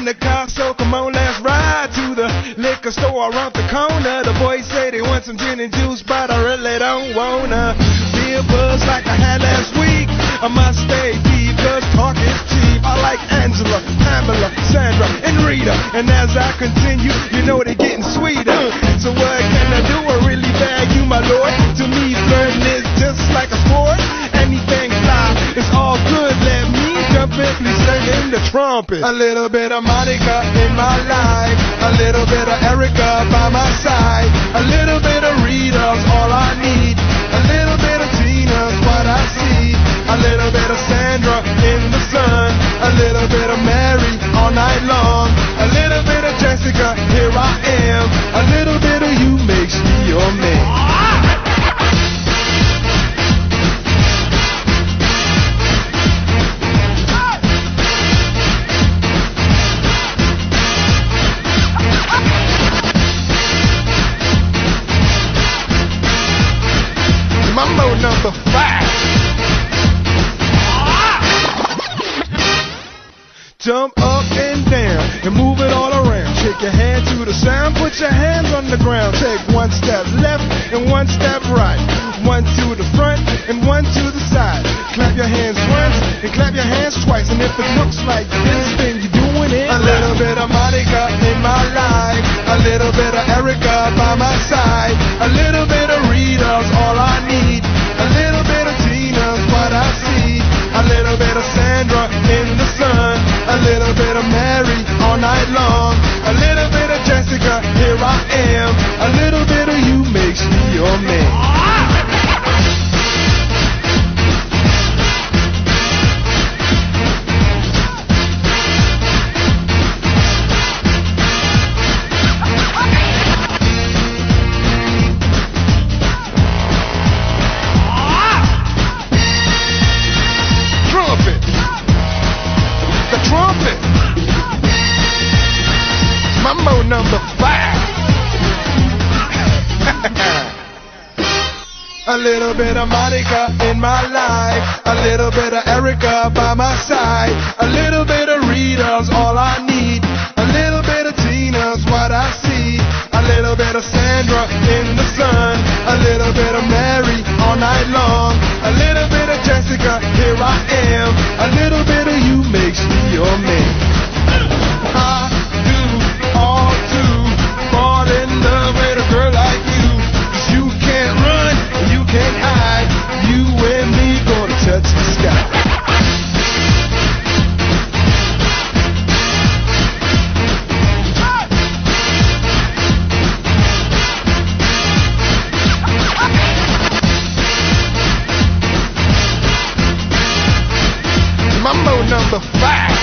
in the car, so come on, let's ride to the liquor store around the corner. The boys say they want some gin and juice, but I really don't wanna be a buzz like I had last week. I must stay deep, cause talk is cheap. I like Angela, Pamela, Sandra, and Rita. And as I continue, you know they're getting sweeter. So what can I do? I really bag you, my lord. To me, flirting is just like a sport. Anything fly, it's all good. Let me jump in, please sing in the trumpet. A little bit of Monica in my life, a little bit of Erica by my side, a little bit of Rita's all I need, a little bit of Tina's what I see, a little bit of Sandra in the sun, a little bit of Mary all night long, a little bit of Jessica, here I am, a little bit of you makes me your man. Mambo number 5. Jump up and down and move it all around. Shake your hand to the sound, put your hands on the ground. Take one step left and one step right. One to the front and one to the side. Clap your hands once and clap your hands twice. And if it looks like this, then you're doing it. A little bit of Monica in my life, a little bit of Erica by my side, a little bit of Rita's all I need, a little bit of Tina's what I see, a little bit of Sandra in the sun, a little bit of Mary all night long, a little bit of Jessica, here I am, a little bit of you makes me your man. Mambo number 5. A little bit of Monica in my life, a little bit of Erica by my side, a little bit of Rita's all I need, a little bit of Tina's what I see, a little bit of Sandra in the sun, a little bit of Mary all night long, a little bit of Jessica, here I am, a little bit of you makes me your man. I do all to fall in love with a girl like you, 'cause you can't run and you can't hide, you and me gonna touch the sky. Mambo number 5.